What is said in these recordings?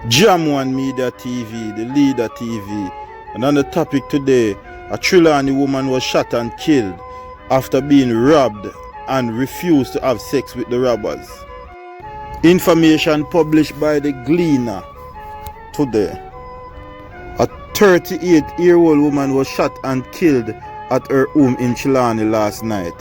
Jam One Media TV, the Leader TV. And on the topic today, a Trelawny woman was shot and killed after being robbed and refused to have sex with the robbers. Information published by the Gleaner today. A 38-year-old woman was shot and killed at her home in Trelawny last night.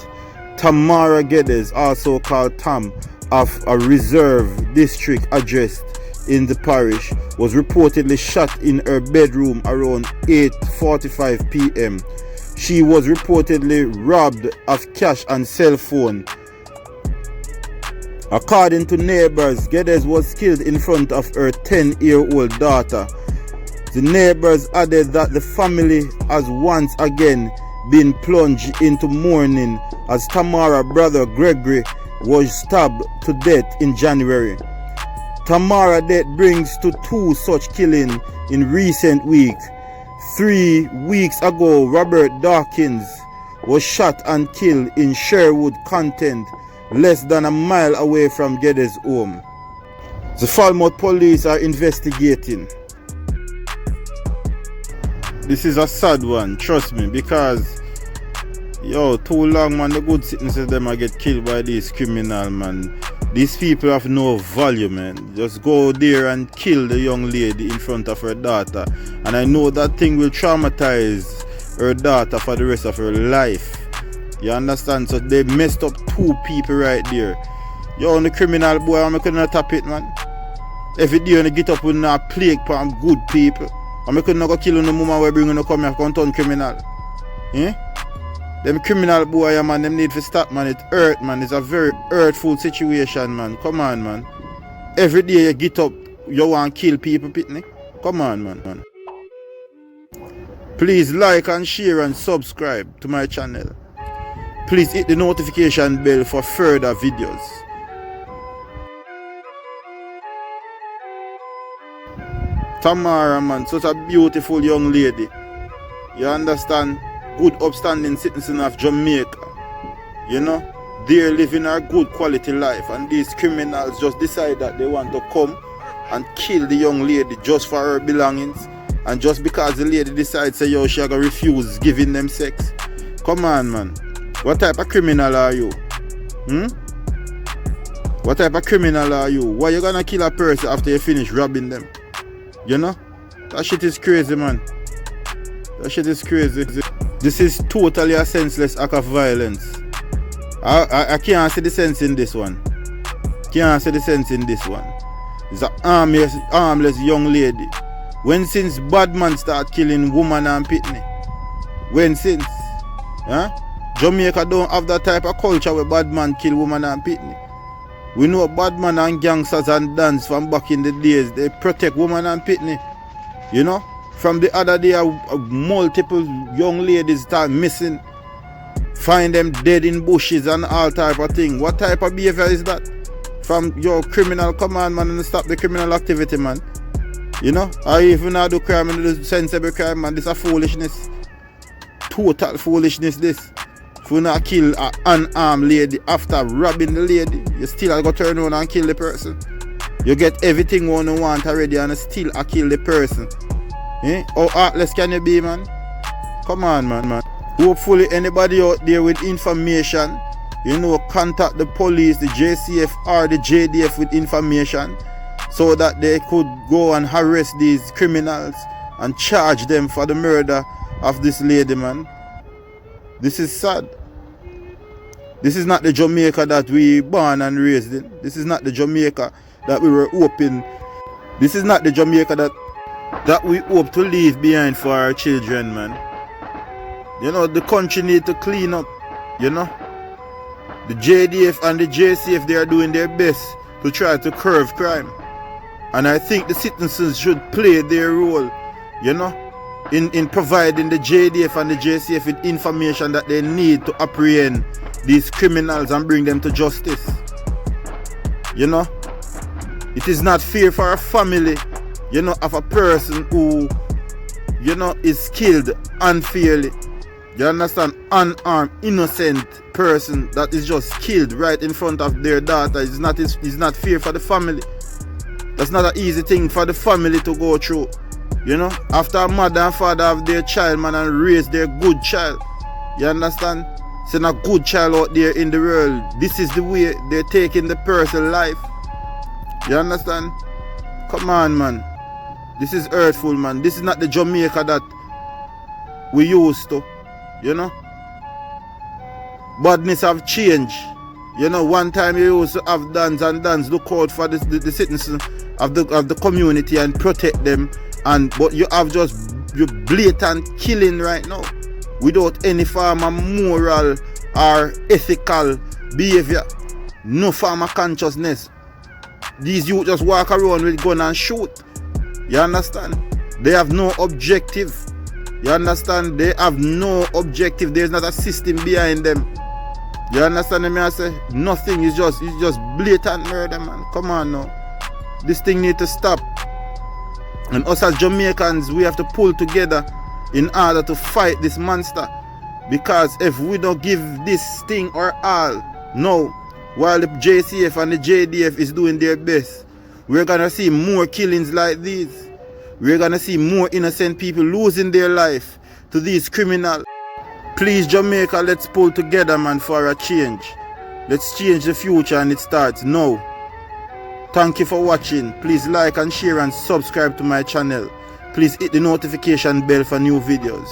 Tamara Geddes, also called Tam, of a reserve district address in the parish, was reportedly shot in her bedroom around 8:45 p.m. She was reportedly robbed of cash and cell phone. According to neighbors, Geddes was killed in front of her 10-year-old daughter. The neighbors added that the family has once again been plunged into mourning as Tamara's brother Gregory was stabbed to death in January. Tamara's death brings to 2 such killings in recent weeks. 3 weeks ago, Robert Dawkins was shot and killed in Sherwood Content, less than a mile away from Geddes' home. The Falmouth police are investigating. This is a sad one, trust me, because too long, man, the good citizens them are get killed by these criminals, man. These people have no value, man. Just go there and kill the young lady in front of her daughter. And I know that thing will traumatize her daughter for the rest of her life. You understand? So they messed up 2 people right there. The criminal boy, I'm couldn't tap it, man. Every day when they get up with a plague from good people. I'm couldn't go kill the woman where bring to come here and turn criminal. Eh? Them criminal boy, man, them need to stop, man. It hurt, man. It's a very hurtful situation, man. Come on, man. Every day you get up, you want to kill people, pitney. Come on, man. Please like and share and subscribe to my channel. Please hit the notification bell for further videos. Tamara, man, such a beautiful young lady. You understand? Good upstanding citizen of Jamaica. They're living a good quality life, and these criminals just decide that they want to come and kill the young lady just for her belongings, and just because the lady decides say she gonna refuse giving them sex. Come on, man. What type of criminal are you? What type of criminal are you? Why you gonna kill a person after you finish robbing them? That shit is crazy, man. That shit is crazy. This is totally a senseless act of violence. I can't see the sense in this one. Can't see the sense in this one. It's an armless young lady. When since bad man start killing woman and pitney? When since? Jamaica don't have that type of culture where bad man kill woman and pitney. We know bad man and gangsters and dance from back in the days. They protect woman and pitney. From the other day, multiple young ladies start missing. Find them dead in bushes and all type of thing. What type of behavior is that? From your criminal command, man, and stop the criminal activity, man. Or even not do crime and do sensible crime, man. This is a foolishness. Total foolishness, this. If you not kill an unarmed lady after robbing the lady, you still go turn around and kill the person. You get everything one you want already and still kill the person. How heartless can you be, man? Come on, man. Hopefully anybody out there with information, contact the police, the JCF or the JDF with information so that they could go and harass these criminals and charge them for the murder of this lady, man. This is sad. This is not the Jamaica that we born and raised in. This is not the Jamaica that we were hoping. This is not the Jamaica that we hope to leave behind for our children, man. The country need to clean up. The JDF and the JCF, they are doing their best to try to curb crime. And I think the citizens should play their role, in providing the JDF and the JCF with information that they need to apprehend these criminals and bring them to justice. It is not fair for a family, of a person who, is killed unfairly. You understand? Unarmed, innocent person that is just killed right in front of their daughter. It's not fair for the family. That's not an easy thing for the family to go through. You know, after a mother and father have their child, man, and raise their good child. You understand? Send a good child out there in the world. This is the way they're taking the person's life. You understand? Come on, man. This is hurtful, man. This is not the Jamaica that we used to. You know? Badness have changed. You know, one time you used to have dons and dons look out for the citizens of the community and protect them. But you have just you blatant killing right now without any form of moral or ethical behavior. No form of consciousness. These youth just walk around with gun and shoot. You understand? They have no objective. You understand? They have no objective. There's not a system behind them. You understand me? I say nothing. It's just blatant murder, man. Come on now. This thing need to stop. And us as Jamaicans, we have to pull together in order to fight this monster. Because if we don't give this thing our all, no, while the JCF and the JDF is doing their best, we're gonna see more killings like these. We're gonna see more innocent people losing their life to these criminals. Please, Jamaica, let's pull together, man, for a change. Let's change the future, and it starts now. Thank you for watching. Please like and share and subscribe to my channel. Please hit the notification bell for new videos.